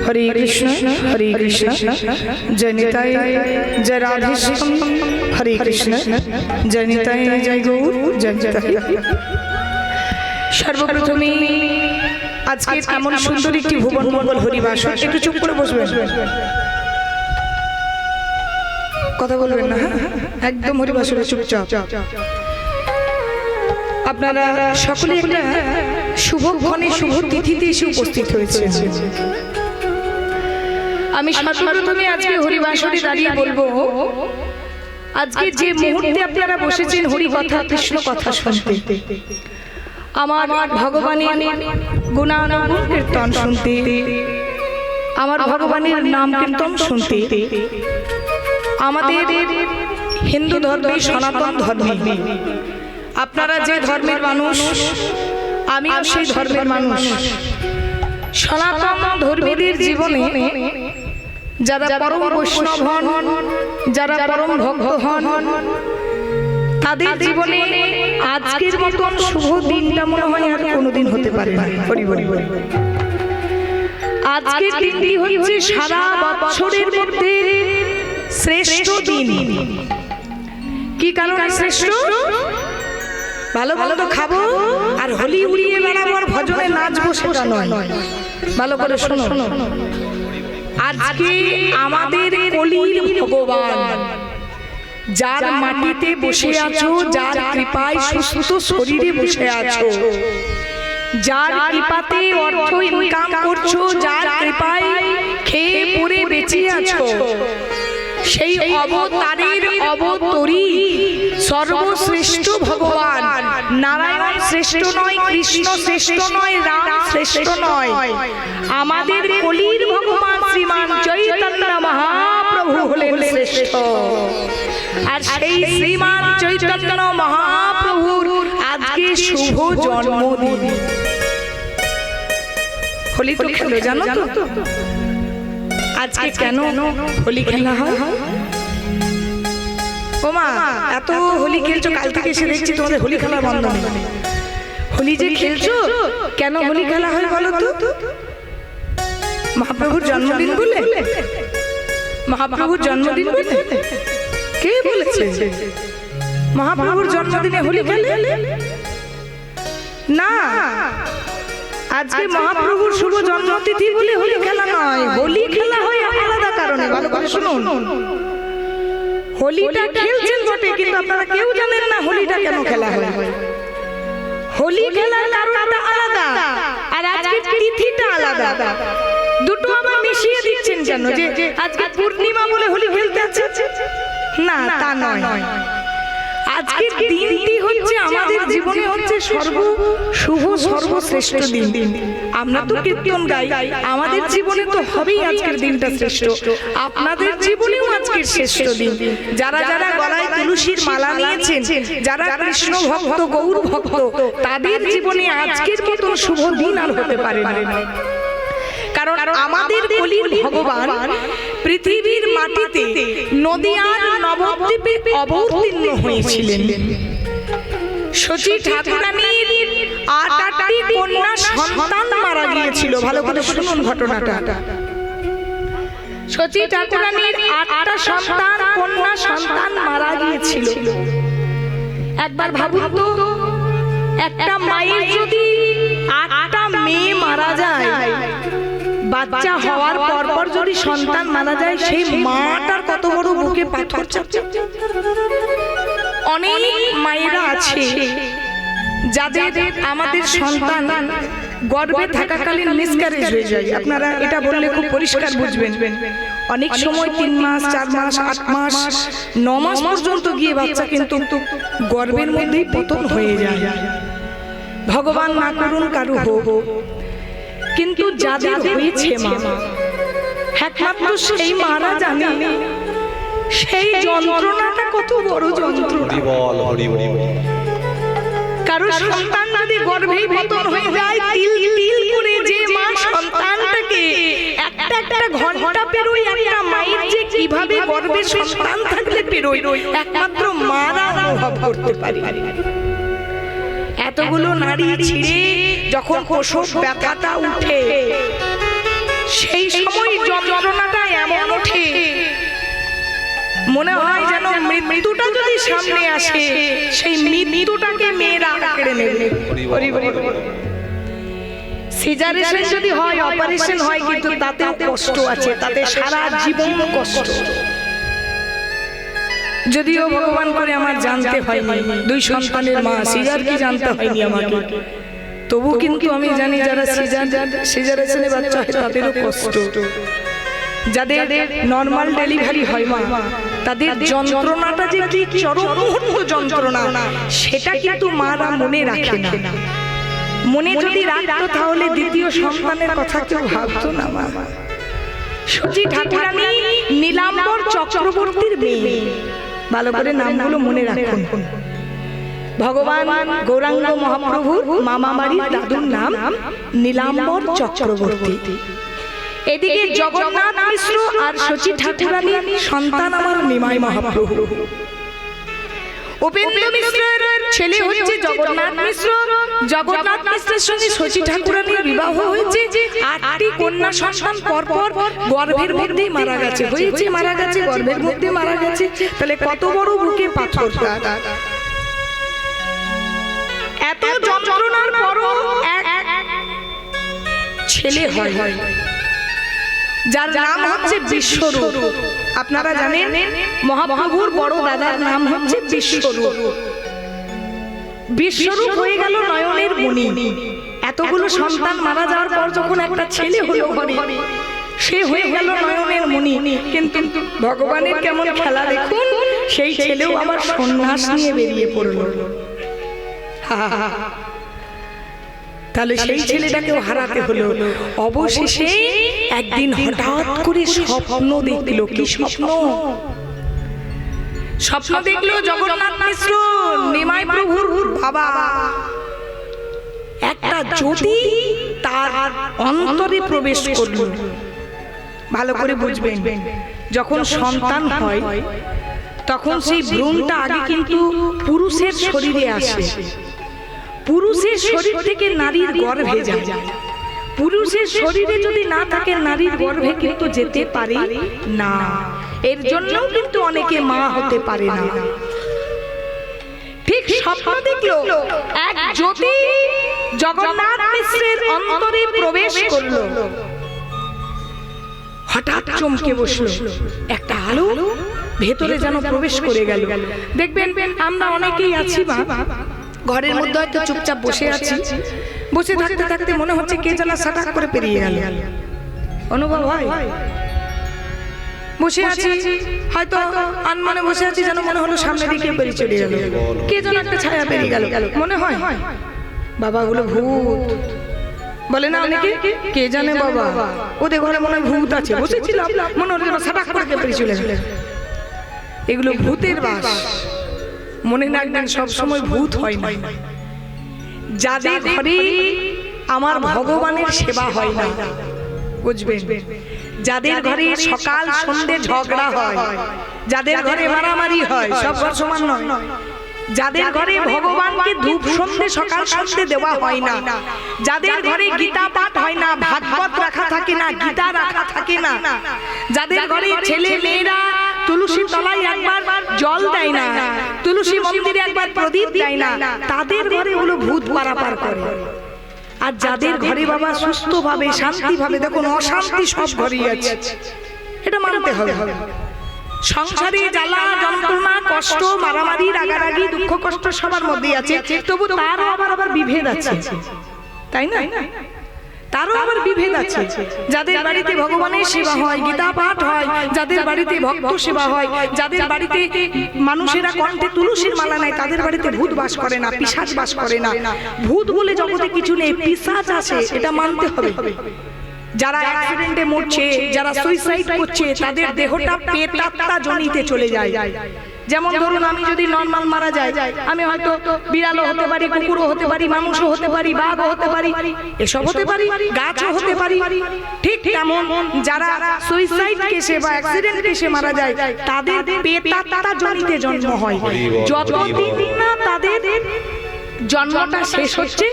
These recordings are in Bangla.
हरे कृष्ण जय निताय जय राधेश्याम हरे कृष्ण जय निताय जय गौर जय निताय। सर्वप्रथमे আজকে এমন সুন্দর একটি ভুবন মঙ্গল হরিবাসর, একটু চুপ করে বসবেন, কথা বলবেন না, একদম হরিবাসরে চুপচাপ। আপনারা সকলে একটা শুভক্ষণে শুভ তিথিতে এসে উপস্থিত হয়েছে। আমি সর্বপ্রথমে আজকে হরিবাসরে দাঁড়িয়ে বলবো, আজকে যে মুহূর্তে আপনারা বসেছেন হরি কথা কৃষ্ণ কথা শুনতে, আমার ভগবানের গুণানুগুণ কীর্তন শুনতে, আমার ভগবানের নাম কীর্তন শুনতে, আমাদের হিন্দু ধর্মে সনাতন ধর্মে আপনারা যে ধর্মের মানুষ আমিও সেই ধর্মের মানুষ। সনাতন ধর্মীদের জীবনে যারা পরম বৈষ্ণব হন, যারা পরম ভক্ত হন, তাদের জীবনে আজকের মতন শুভ দিনটা মনে হয় আর কোনোদিন হতে পারে না। আজকের দিনটি হচ্ছে সারা বছরের মধ্যে শ্রেষ্ঠ দিন। কি কারণে শ্রেষ্ঠ? ভালো ভালো তো খাবো আর হোলি উড়িয়ে বেড়াবো আর ভজনে নাচবো, সেটা নয়। ভালো করে শোনো, আজকে আমাদের কলির ভগবান, যার মাটিতে বসে আছো, যার কৃপায় সুস্থ শরীরে বসে আছো, যার কৃপাতে অর্থ ইনকাম করছো, যার কৃপায় খেয়ে পরে বেঁচে আছো, সেই অবতারের অবতরী সর্বশ্রেষ্ঠ ভগবান নারায়ণ শ্রেষ্ঠ নয়, কৃষ্ণ শ্রেষ্ঠ নয়, রাম শ্রেষ্ঠ নয়, আমাদের কলির ভগবান শ্রীমান চৈতন্য মহাপ্রভু হলেন শ্রেষ্ঠ। আর সেই শ্রীমান চৈতন্য মহাপ্রভুর আজকে শুভ জন্মদিন। হোলি তো খেলো, জানো তো আজকে কেন হোলি খেলা হয়? ও মা, এত হোলি খেলছো, কাল থেকে এসে দেখছি তোমাদের হোলি খেলা বন্ধ নেই। হোলি যে খেলছো, কেন হোলি খেলা হয় বলো তো? মহাপ্রভুর জন্মদিন বলে? মহাপ্রভুর জন্মদিন বলে? কে বলেছে মহাপ্রভুর জন্মদিনে হোলি খেলে? না, আজকে মহাপ্রভুর শুভ জন্মতিথি বলে হোলি খেলা নয়, হোলি খেলা হয় আলাদা কারণে। ভালো করে শুনুন, হোলিটা খেলছেন বটে, কিন্তু আপনারা কেউ জানেন না হোলিটা কেন খেলা হয়। হোলি খেলার কারণটা আলাদা আর আজকে তিথিটা আলাদা, দুটো আবার মিশিয়ে দিচ্ছেন কেন? যে আজকে পূর্ণিমা বলে হোলি খেলতে আছে? না, তা নয়। আজকের দিনটি হচ্ছে আমাদের জীবনে হচ্ছে শুভ সর্বশ্রেষ্ঠ দিন। আমরা তো কীর্তন গাই, আমাদের জীবনে তো হবেই আজকের দিনটা শ্রেষ্ঠ, আপনাদের জীবনেও আজকের শ্রেষ্ঠ দিন। যারা যারা গলায় তুলসীর মালা নিয়েছেন, যারা কৃষ্ণ ভক্ত গৌর ভক্ত, তাদের জীবনে আজকের মতো শুভ দিন আর হতে পারে না। কারণ আমাদের কলির ভগবান পৃথিবীর মাটিতে নদিয়ার নবদ্বীপে অবতীর্ণ হয়েছিলেন। সতী ঠাকুরানীর ৮টি কন্যা সন্তান মারা গিয়েছিল। ভালো করে শুনুন ঘটনাটা। সতী ঠাকুরানীর ৮টা সন্তান, কন্যা সন্তান মারা গিয়েছিল। একবার ভাবুন তো, একটা মায়ের যদি ৮টা মেয়ে মারা যায়, বাচ্চা হওয়ার পর যদি সন্তান মারা যায়, সেই মাটার কত বড় বুকে পাথর চাপছে। অনেক মায়েরা আছে যাদের আমাদের সন্তান গর্ভে থাকাকালীন মিসক্যারেজ হয়ে যায়। আপনারা এটা বললে খুব পরিষ্কার বুঝবেন। অনেক সময় 3 মাস, 4 মাস, 8 মাস, 9 মাস পর্যন্ত গিয়ে বাচ্চা কিন্তু গর্ভের মধ্যেই পতন হয়ে যায়। ভগবান না করুন কারো হোক, কিন্তু যাদের হয়েছে মা, একমাত্র সেই মারা জানে সেই যন্ত্রণাটা কত বড় যন্ত্রণা। কারো সন্তান যদি গর্ভেই পতন হয়ে যায়, তিল তিল করে যে মা সন্তানটাকে একটা একটা ঘন্টা পেরোয়, একটা মায়ের যে কিভাবে গর্ভে সন্তান থাকলে পেরোয়, একমাত্র মারা অনুভব করতে পারে। এতগুলো নারী ছিঁড়ে যখন প্রসব ব্যথাটা উঠে সেই সময় যন্ত্রণাটা এমন ওঠে মনে হয় যেন মৃত্যুটা যদি সামনে আসে সেই মৃত্যুটাকে মেয়েরা কেড়ে নেবে। সিজারেশন যদি হয় অপারেশন হয় কিন্তু তাতেও কষ্ট আছে, তাতে সারা জীবন কষ্ট। যদিও ভগবান করে আমার জানতে হয়নি, 2 সন্তানের মা, সিজার কি জানতে হয়নি আমাকে, তবু কিন্তু আমি জানি যারা সিজারেশনে বাচ্চা হয় তাদেরও কষ্ট। যাদের নরমাল ডেলিভারি হয় মা, তাদের যন্ত্রণাটা যে কি চরম মুহূর্ত যন্ত্রণা সেটা কিন্তু মারা মনে রাখে না। মনে যদি রাখতো তাহলে দ্বিতীয় সন্তানের কথা কেউ ভাবতো না। মা সচি ঠাকুরানী নীলাম্বর চক্রবর্তীর মেয়ে, ভালো করে নামগুলো মনে রাখুন। ভগবান গৌরাঙ্গ মহাপ্রভুর মামা বাড়ির দাদুর নাম নীলাম্বর চক্রবর্তী। এদিকে জগন্নাথ মিশ্র আর সচি ঠাকুরানীর সন্তান আমার নিমাই মহাপ্রভু। উপেন্দ্র মিশ্রের ছেলে হচ্ছে জগন্নাথ মিশ্র। জগন্নাথ মিশ্রের সঙ্গে সচি ঠাকুরানীর বিবাহ হয়েছে। 8টি কন্যা সন্তান পরপর গর্ভের মধ্যে মারা গেছে, মারা গেছে গর্ভের মধ্যে মারা গেছে। তাহলে কত বড় বুকে পাথর। এত যন্ত্রণার পরও এক ছেলে হয় যার নাম হচ্ছে বিশ্বরূপ। আপনারা জানেন মহাপ্রভুর বড় দাদার নাম হচ্ছে বিশ্বরূপ। বিশ্বরূপ হয়ে গেল নয়নের মণি। এতগুলো সন্তান মারা যাওয়ার পর যখন একটা ছেলে হলো ঘরে, সে হয়ে গেল নয়নের মণি। কিন্তু ভগবানের কেমন খেলা দেখুন, সেই ছেলেও আবার সন্ন্যাস নিয়ে বেরিয়ে পড়ল। তাহলে সেই ছেলেটাকেও হারাতে হলো। অবশেষে একদিন হঠাৎ করে স্বপ্ন দেখলো। কি স্বপ্ন? স্বপ্ন দেখলো জগন্নাথ মিশ্র নিমাই প্রভুর বাবা, একটা জ্যোতি তার অন্তরে প্রবেশ করলো। ভালো করে বুঝবেন, যখন সন্তান হয় তখন সেই ভ্রূণটা আগে কিন্তু পুরুষের শরীরে আসে। পুরুষের শরীর থেকে নারীর গর্ভে যায়। পুরুষের শরীরে যদি না থাকে নারীর গর্ভে কিন্তু যেতে পারে না। এর জন্যও কিন্তু অনেকে মা হতে পারে না। ঠিক স্বপ্ন দেখলো এক জ্যোতি জগন্নাথ মিশ্রের অন্তরে প্রবেশ করলো। হঠাৎ চমকে বসলো, একটা আলো ভেতরে যেন প্রবেশ করে গেল। দেখবেন আমরা অনেকেই আছি মা, ঘরের মধ্যে হয়তো চুপচাপ বসে আছি, বসে থাকতে থাকতে মনে হচ্ছে কে যেন সাটাক করে পেরিয়ে গেল। অনুভব হয়? বসে আছি হয়তো আনমনে বসে আছি, যেন মনে হলো সামনে দিকে পেরিয়ে চলে গেল, কে যেন একটা ছায়া পেরিয়ে গেল। মনে হয় বাবা ওগুলো ভূত বলে না অনেকে, কে জানে বাবা ওদের ঘরে মনে হয় ভূত আছে। বসেছিলাম মনে হলো সাটাক করে পেরিয়ে চলে গেল। এগুলো ভূতের বাস। মনে রাখবেন সব সময় ভূত হয় না। যাদের ঘরে আমার ভগবানের সেবা হয় না, বুঝবেন, যাদের ঘরে সকাল সন্ধ্যে ঝগড়া হয়, যাদের ঘরে মারামারি হয়, সব ঘর সমান নয়, যাদের ঘরে ভগবানকে ধূপ সন্ধ্যে সকাল সন্ধ্যে দেওয়া হয় না, যাদের ঘরে গীতা পাঠ হয় না, ভাগবত রাখা থাকে না, গীতা রাখা থাকে না, যাদের ঘরে ছেলে মেয়েরা তুলসী তলায় একবার জল দেয় না, তুলসী মন্দিরে একবার প্রদীপ দেয় না, তাদের ঘরে হলো ভূত পারাপার করে। আর যাদের ঘরে বাবা সুস্থভাবে শান্তিভাবে, দেখুন অশান্তি সব ঘরেই আছে, এটা মানতে হবে। সংসারে জ্বালা যন্ত্রণা কষ্ট মারামারি রাগারাগি দুঃখ কষ্ট সবার মধ্যেই আছে, তবু তারও আবার বিভেদ আছে, তাই না? তারও আবার বিভেদ আছে। যাদের বাড়িতে ভগবানের সেবা হয়, গীতা পাঠ হয়, যাদের বাড়িতে ভক্ত সেবা হয়, যাদের বাড়িতে মানুষেরা কণ্ঠে তুলসীর মালা নেয়, তাদের বাড়িতে ভূত বাস করে না, পিশাচ বাস করে না। ভূত বলে জগতে কিছু নেই, পিশাচ আছে, এটা মানতে হবে। যারা অ্যাক্সিডেন্টে মরছে, যারা সুইসাইড করছে, তাদের দেহটা প্রেতাত্মা জনিতে চলে যায়। যেমন ধরুন আমি যদি নরমাল মারা যাই, আমি হয়তো বিড়ালও হতে পারি, কুকুরও হতে পারি, মানুষও হতে পারি, বাঘও হতে পারি, এসব হতে পারি, গাছও হতে পারি। ঠিক তেমন যারা সুইসাইড কেসে বা অ্যাক্সিডেন্ট কেসে মারা যায়, তাদের প্রেতাত্মা জনিতে জন্ম হয়। যতদিন না তাদের জন্মটা শেষ হচ্ছে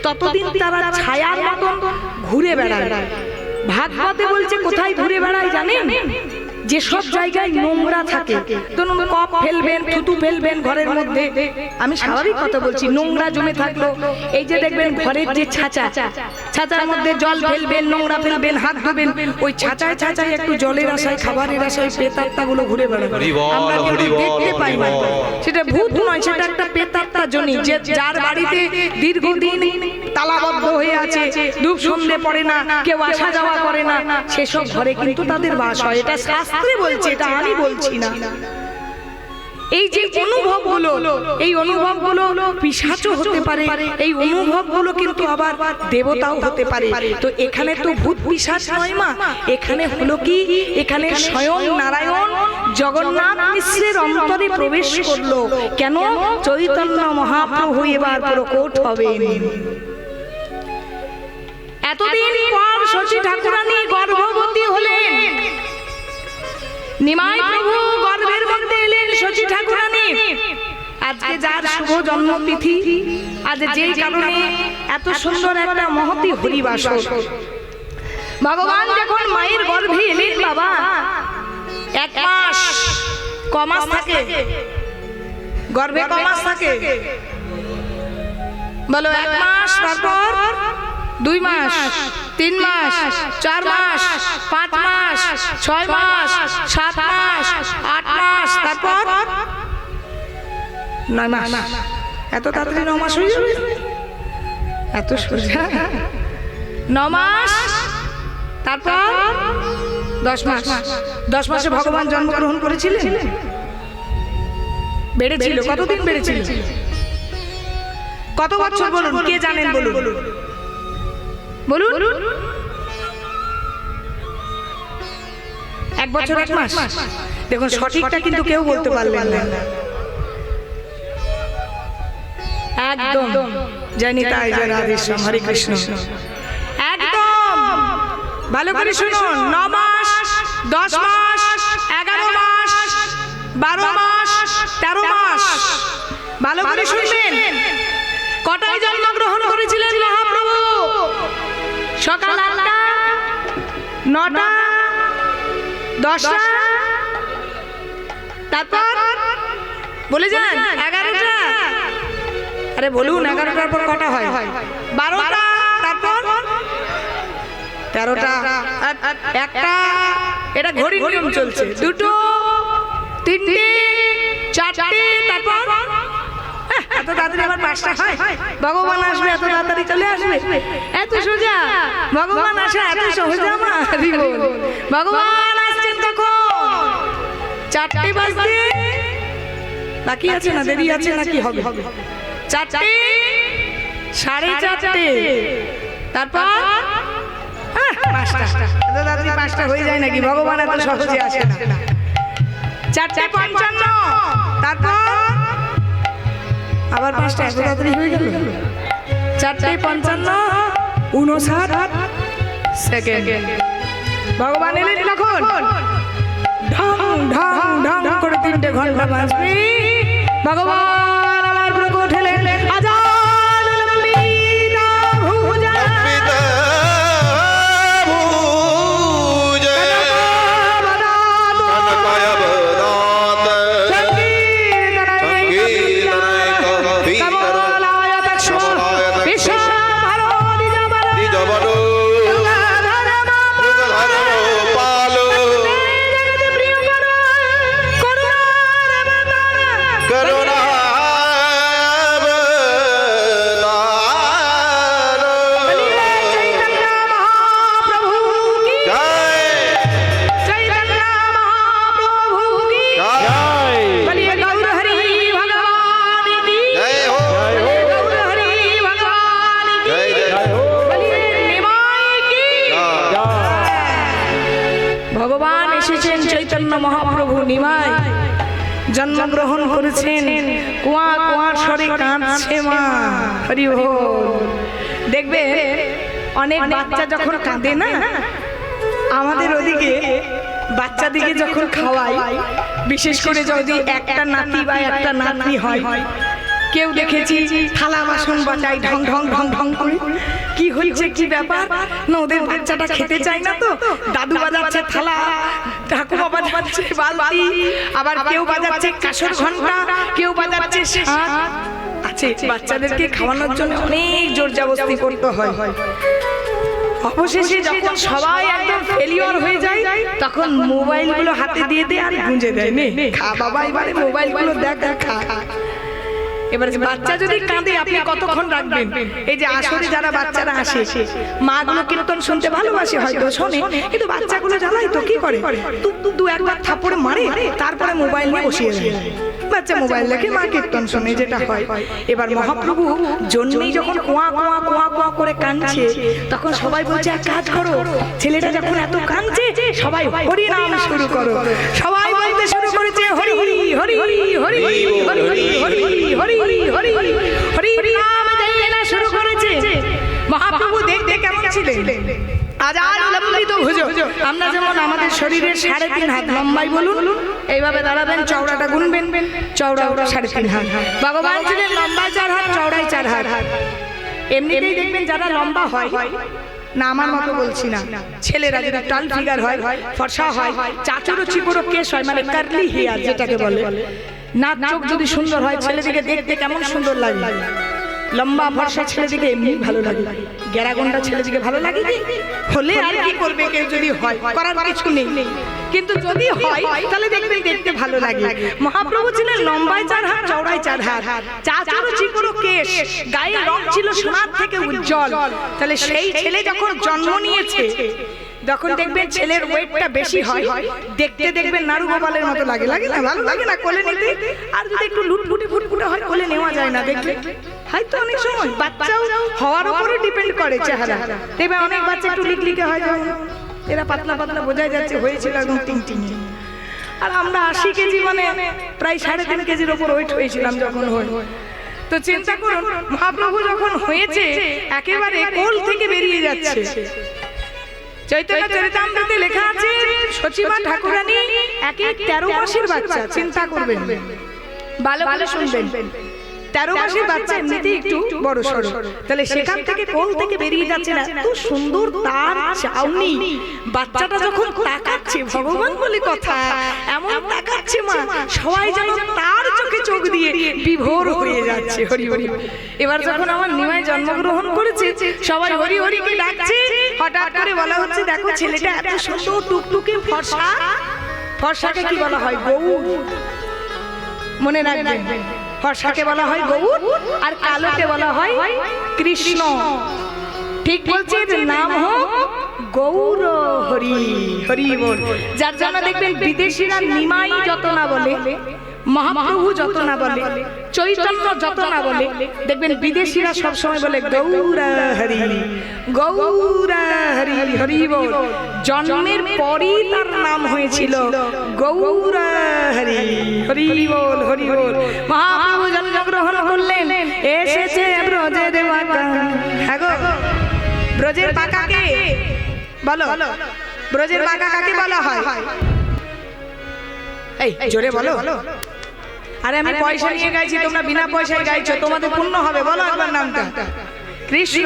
ততদিন তারা ছায়ার মতন ঘুরে বেড়ায়। ভাগবতে বলছে কোথায় ঘুরে বেড়ায় জানেন? যে সব জায়গায় নোংরা থাকে, ধরুন কপ ফেলবেন, থুতু ফেলবেন ঘরের মধ্যে, আমি স্বাভাবিক কথা বলছি, নোংরা জমে থাকলো, এই যে দেখবেন ঘরের যে ছাঁচা, ছাঁচার মধ্যে জল ফেলবেন, নোংরা ফেলবেন, হাত ধোবেন, ওই ছাঁচায় ছাঁচায় একটু জলের আশায়, খাবারের আশায় প্রেতাত্মাগুলো ঘুরে বেড়ায়। আমরা কিন্তু দেখতে পাই না, সেটা ভূত নয়, সেটা একটা প্রেতাত্মা জনি, যে যার বাড়িতে দীর্ঘদিন তালাবদ্ধ হয়ে আছে, ধূপ সন্ধে পড়ে না, কেউ আসা যাওয়া করে না, সেসব ঘরে কিন্তু তাদের বাস হয়। এটা শাস্ত্রে বলছে, এটা আমি বলছি না। এই যে অনুভবগুলো, এই অনুভবগুলো পিশাচও হতে পারে, এই অনুভবগুলো কিন্তু আবার দেবতাও হতে পারে। তো এখানে তো ভূত পিশাচ নয় মা, এখানে হলো কি, এখানে স্বয়ং নারায়ণ জগন্নাথ মিশ্রের অন্তরে প্রবেশ করলো। কেন? চৈতন্য মহাপ্রভু এবার প্রকট হবেন। এতদিন পর শচী ঠাকুরানী গর্ভবতী হলেন, নিমাই প্রভু গর্ভের মধ্যে এলেন শচী ঠাকুরানী। আজকে যার শুভ জন্মতিথি, আজ যেই কারণে এত সুন্দর একটা মহতি হরিবাস, ভগবান যখন মায়ের গর্ভে এলেন, বাবা 1 মাস কমাস থাকে, গর্ভে কমাস থাকে, বলো 1 মাস, তারপর 2 মাস, 3 মাস, 4 মাস, 5 মাস, 6 মাস, 7 মাস, 8 মাস, তারপর 9 মাস। এত তাড়াতাড়ি 9 মাস হয়ে যাবে? এত সোজা? 9 মাস, তারপর 10 মাস। 10 মাসে ভগবান জন্মগ্রহণ করেছিলেন? বেড়েছিল কতদিন? বেড়েছিল কত বছর? বলুন, কে জানেন? বলুন বলুন। 1 বছর 1 মাস। দেখুন সঠিকটা কিন্তু কেউ বলতে পারলেন না, একদম। জয় নিতাই, জয় রাধেশ্যাম, হরে কৃষ্ণ। একদম ভালো করে শুনুন। 9 মাস, 10 মাস, 11 মাস, 12 মাস, 13 মাস, ভালো করে শুনবেন। কটায় জন্মগ্রহণ করেছিলেন মহাপ্রভু? সকাল 8টা, 9টা, 10টা, তারপর বলে যান 11টা। আরে বলুন, 11টার পর কটা হয়? 12টা, তারপর 13টা, 1টা, এটা ঘড়ির নিয়ম চলছে, 2টো, 3টে, 4টে, তারপর এত তাড়াতাড়ি আবার 5টা হয়? ভগবান আসবে এত তাড়াতাড়ি চলে আসবে? এত সোজা ভগবান আসে? এত সহজে আমার ভগবান আসছেন তখন 4টে বাজতে বাকি আছে না? দেরি আছে নাকি? হবে 4টে, 4:30, তারপর 5টা। এত তাড়াতাড়ি 5টা হয়ে যায় নাকি? ভগবান এত সহজে আসে না। 4:55, তারপর আবার 5টা। এত তাড়াতাড়ি হয়ে গেল? 4:55, 59 সেকেন্ড। ভগবান এলেন তখন, ঢং ঢং ঢং করে 3টে ঘন্টা বাজবে। ভগবান আমার প্রকট হলেন। আজান লম্বিতা ভুজা, ভগবান এসেছেন চৈতন্য মহাপ্রভু নিমাই জন্মগ্রহণ করেছেন। কুয়া কুয়ার স্বরে কাঁদছে মা। হরি বল। দেখবে অনেক বাচ্চা যখন কাঁদে না, আমাদের ওদিকে বাচ্চাদিকে যখন খাওয়াই, বিশেষ করে যদি একটা নাতি বা একটা নাতনি হয়, কেউ দেখেছি থালা বাসন বাজায় ঢং ঢং ঢং ঢং করে। কি হয়েছে, কি ব্যাপার? না ওদের বাচ্চাটা খেতে চায় না তো, দাদু বাজাচ্ছে থালা, ঠাকুমা বাজাচ্ছে বালতি, আবার কেউ বাজাচ্ছে কাঁসর ঘন্টা, কেউ বাজাচ্ছে শাঁখ। আছে বাচ্চাদেরকে খাওয়ানোর জন্য অনেক জোর জবরদস্তি করতে হয়। অবশেষে যখন সবাই একদম ফেলিওর হয়ে যায় তখন মোবাইলগুলো হাতে দিয়ে দিয়ে আর গুঁজে দেয়, নে খা বাবা, এবারে মোবাইলগুলো দেখ খা। এবার বাচ্চা যদি কাঁদে আপনি কতক্ষণ রাখবেন? এই যে আসরে যারা বাচ্চারা আসে, মাগুলো কীর্তন শুনতে ভালোবাসে, হয়তো শোনে, কিন্তু বাচ্চাগুলো জ্বালাই তো কি করে, দু একবার থাপড়ে মারে, তারপরে মোবাইল নিয়ে বসিয়ে দেয়। বাচ্চা মোবাইল দেখে, মা কীর্তন শোনে, যেটা হয়। এবার মহাপ্রভু জন্মেই যখন কোয়া কোয়া কোয়া কোয়া করে কাঁদছে, তখন সবাই বলছে এক কাজ করো, ছেলেটা যখন এত কাঁদছে সবাই হরি নাম শুরু করো। সবাই বলতে শুরু করেছে হরি হরি হরি হরি হরি হরি হরি হরি হরি হরি নাম গাইতে শুরু করেছে। মহাপ্রভু দেখতে কেমন ছিলেন? আজাদ লম্বিত ভুজ। আমরা যেমন আমাদের শরীরের 3.5 হাত লম্বাই বলুন, এইভাবে দাঁড়াবেন, চওড়াটা গুনবেন, চওড়া 3.5 হাত। ভগবান ছিলেন লম্বা 4 হাত, চওড়াই 4 হাত। এমনিতেই দেখবেন যারা লম্বা হয়, না আমার মতো বলছি না, ছেলেরা যদি টাল ফিগার হয়, ফর্সা হয়, চাচুরো চিপুরো কেশ হয়, মানে কার্লি হেয়ার যেটাকে বলে, নাক চোখ যদি সুন্দর হয়, ছেলেদিকে দেখতে কেমন সুন্দর লাগে। লম্বা ফর্সা ছেলেদিকে এমনি ভালো লাগে, গেরাগন্ডা ছেলেদিকে ভালো লাগে কি? হলে আর কি করবে, কেউ যদি হয়, করার কিছু নেই, কিন্তু যদি হয় তাহলে দেখবেন দেখতে ভালো লাগে। মহাপ্রভু ছিলেন লম্বায় 4 হাত, চওড়ায় 4 হাত, চাচুরো চিপুরো কেশ, গায়ের রং ছিল সোনার থেকে উজ্জ্বল। তাহলে সেই ছেলে যখন জন্ম নিয়েছে, যখন দেখবেন ছেলের ওয়েটটা বেশি হয়, দেখতে দেখবেন নাড়ু গোপালের মতো লাগে, লাগে না? ভালো লাগে না কোলে নিতে? আর যদি একটু লুটফুটে ফুটফুটে হয়, কোলে নেওয়া যায় না, দেখলে হয়তো অনেক সময় বাচ্চাও হওয়ার উপরে ডিপেন্ড করে চেহারা। দেখবেন অনেক বাচ্চা একটু লিকলিকে হয়, এরা পাতলা পাতলা বোঝাই যাচ্ছে হয়েছিল একদম টিং। আর আমরা 80 কেজি মানে প্রায় 3.5 কেজির ওপর ওয়েট হয়েছিলাম যখন হয়। তো চিন্তা করুন, মহাপ্রভু যখন হয়েছে একেবারে কোল থেকে বেরিয়ে যাচ্ছে। চৈতন্য চরিতামৃতে লেখা আছে সচিবা ঠাকুরানী একে 13 মাসের বাচ্চা। চিন্তা করবেন, ভালো ভালো শুনবেন, 13 মাসের বাচ্চা এমনিতেই একটু বড় সড়ো। তাহলে সেখান থেকে কোল থেকে বেরিয়ে যাচ্ছে না, এত সুন্দর তার চাউনি। বাচ্চাটা যখন তাকাচ্ছে, ভগবান বলে কথা, এমন তাকাচ্ছে মা, সবাই যেন তার চোখে চোখ দিয়ে বিভোর হয়ে যাচ্ছে। হরি হরি। এবার যখন আমার নিমাই জন্মগ্রহণ করেছে, সবাই হরি হরিকে ডাকছে। হঠাৎ করে বলা হচ্ছে, দেখো ছেলেটা এত সুন্দর টুকটুকে ফর্সা। ফর্সাকে কি বলা হয়? গৌর। মনে রাখবেন, ফর্সাকে বলা হয় গৌর, আর কালোকে বলা হয় কৃষ্ণ। ঠিক বলছে, নাম হোক গৌর হরি হরি বল। যার জন্য দেখবেন বিদেশিরা নিমাই যত না বলে, মহাপ্রভু যত না বলে, চৈতন্য যত না বলে, দেখবেন বিদেশিরা সবসময় বলে গৌর হরি গৌর হরি হরি বল। জন্মের পরই তার নাম হয়েছিল গৌর হরি হরি বল হরি বল। মহাপ্রভু জন্মগ্রহণ করলেন, এসেছে ব্রজের বাঁকা। হ্যাঁ গো, ব্রজের বাঁকাকে বলো, ব্রজের বাঁকা কাকে বলা হয়? এই জোরে বলো। আরে আমি পয়সা নিয়ে গাইছি, তোমরা বিনা পয়সায় গাইছো, তোমাদের পুণ্য হবে। বলো একবার নামটা। কৃষ্ণ।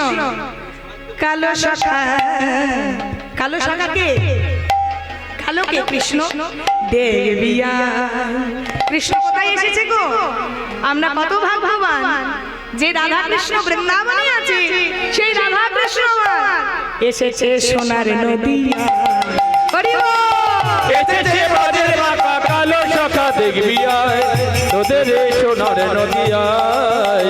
কালো শাখা। কালো শাখা কে? কালো কে? কৃষ্ণ। দেবিয়া। কৃষ্ণ কোথায় এসেছে গো? আমরা কত ভাগ্যবান যে রাধা কৃষ্ণ বৃন্দাবনে আছে। সেই রাধা কৃষ্ণ এসেছে সোনার নদিয়া। হরি বল। এসেছে ব্রজের বাঁকা কালো শাখা, দেখবি আয় তোদের সোনার নদিয়ায়।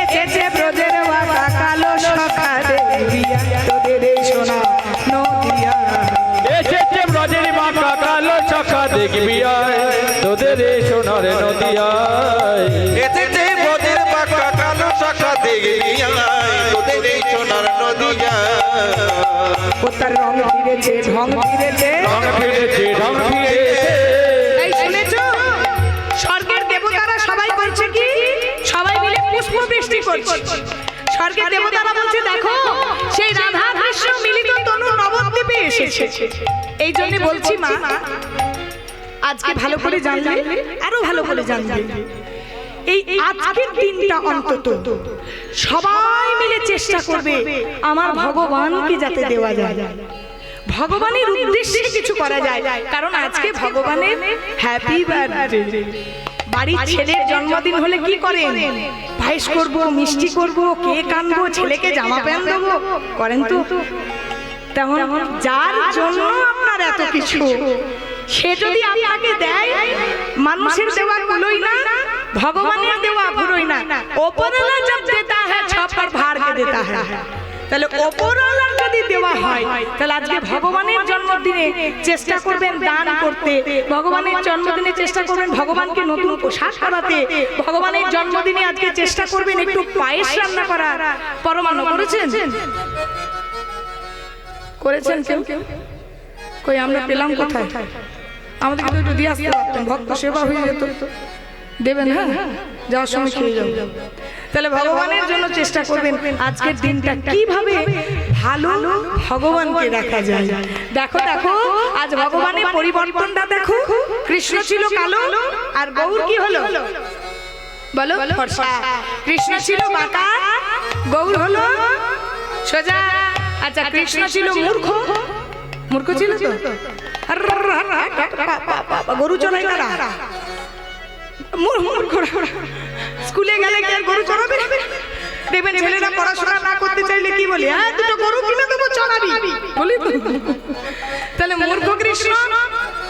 এসেছে ব্রজের বাঁকা কালো শাখা, দেখবি আয় তোদের সোনার নদিয়া। এসেছে ব্রজের বাঁকা কালো শাখা, দেখবি আয় তোদের সোনার নদিয়ায়। এসেছে ব্রজের বাঁকা কালো শাখা, দেখবি আয় তোদের সোনার নদিয়ায়। ও তার রং ফিরেছে, ঢং ফিরেছে, রং ফিরেছে, ঢং ফিরেছে। এই শুনেছো? স্বর্গের দেবতারা সবাই করছে কি? সবাই মিলে পুষ্প বৃষ্টি করছে। স্বর্গের দেবতারা বলছে, দেখো সেই রাধা কৃষ্ণ মিলিত তনু নবদ্বীপে এসেছে। এই জন্য বলছি মা, আজকে ভালো করে জানলে আরো ভালো করে জানবে। এই আজকের দিনটা অন্তত সবাই মিলে চেষ্টা করবে আমার ভগবানকে যাতে দেওয়া যায়, ভগবানের উদ্দেশ্যে কিছু করা যায়। কারণ আজকে ভগবানের হ্যাপি বার্থডে। বাড়ির ছেলের জন্মদিন হলে কি করেন? পায়েস করব, মিষ্টি করব, কেক আনবো, ছেলেকে জামা প্যান্ট দেবো, করেন তো? তেমন যার জন্য আপনার এত কিছু, সে যদি আপনাকে দেয়, মানুষের দেওয়া কুলোই না, ভগবানের দেওয়া পুরোই না। ওপরওয়ালা জব দেতা হ্যায় ছপ্পর ভাড় কে দেতা হ্যায়। তাহলে ওপরওয়ালার যদি দেওয়া হয়, তাহলে আজকে ভগবানের জন্মদিনে চেষ্টা করবেন দান করতে, ভগবানের জন্মদিনে চেষ্টা করবেন ভগবানকে নতুন পোশাক পরাতে, ভগবানের জন্মদিনে আজকে চেষ্টা করবেন একটু পায়েস রান্না করা। পরমান্ন করেছেন? করেছেন কেউ? কই আমরা পেলাম কোথায়? আমাদের তো একটু দিয়ে আসতে পারতেন, ভক্ত সেবা হয়ে যেত। দেবেন? হ্যাঁ, যাওয়ার সময় খেয়ে যাও। তাহলে ভগবানের জন্য চেষ্টা করবেন আজকের দিনটা কিভাবে ভালো ভগবানকে দেখা যায়। দেখো দেখো আজ ভগবানের পরিবর্তনটা দেখো। কৃষ্ণ ছিল কালো আর গৌর কি হলো বলো? ফর্সা। কৃষ্ণ ছিল বাঁকা, গৌর হলো সোজা। আচ্ছা, কৃষ্ণ ছিল মূর্খ, মূর্খ ছিল তো? গরু চড়াই কারা? স্কুলে গেলে কি আর গরু চড়াবে? দেখবেন ছেলেরা পড়াশোনা না করতে চাইলে কি বলে, হ্যাঁ দুটো গরু কিনে দেবো, চড়াবি, বলি তো। তাহলে মূর্খ কৃষ্ণ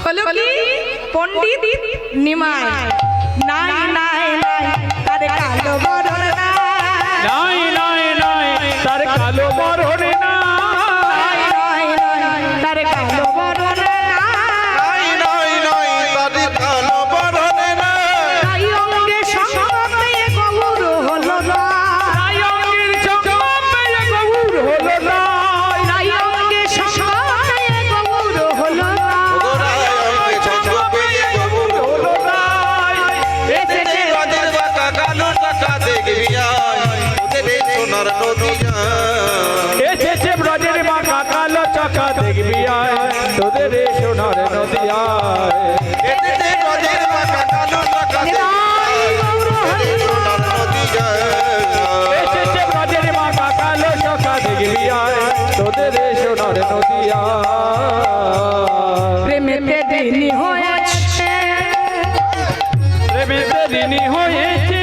হলো কি? পণ্ডিত নিমাই। নাই নাই নাই তারে কালো বরণ নাই নাই নাই তার কালো বরণ নাই, নাই নাই তারে কালো বরণ নাই নাই নাই তাদের কালো বরণে নাই। তাই অঙ্গে সঙ্গে গৌর হলো না, তাই অঙ্গের চম্পে গৌর হলো না, তাই অঙ্গে সঙ্গে গৌর হলো না। ওগোরায় অঙ্গে চম্পে গৌর হলো না। এসেছে রাজের বাঁকা কালো টাকা দেখবি আয়, তোদের এই সোনার নদী যায়। এসেছে ব্রজের বাঁকা কালো চাকা দেখবি আয়, তোদের এই সোনার নদী আয়। এসেছে রাজের বাঁকা কালো টাকা দেখবি আয়, তোদের এই সোনার নদী যায়। এসেছে ব্রজের বাঁকা কালো চাকা দেখবি আয়, তোদের এই সোনার নদী আয়। প্রেমেতে দিনী হয়েছে, প্রেমেতে ঋণী হয়েছে,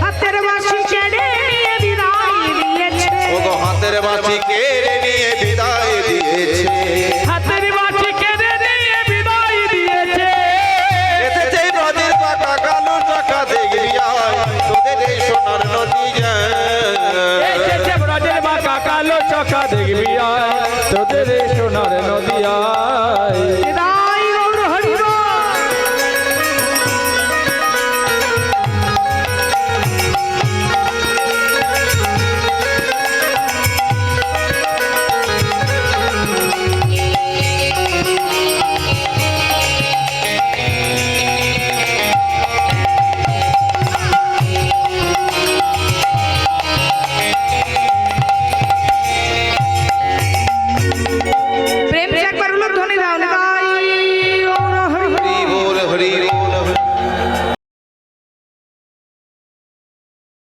হাতের বাঁশি কেড়ে নিয়ে বিদায় দিয়েছে। ওগো হাতের বাঁশি কেড়ে নিয়ে বিদায় দিয়েছে। হাতের বাঁশি কেড়ে নিয়ে বিদায় দিয়েছে। এসেছে রাজের বাঁকা কালো টাকা দেখবি আয়, তোদের এই সোনার নদী যায়। এসেছে ব্রজের বাঁকা কালো চাকা দেখবি আয়, তোদের এই সোনার নদী আয়।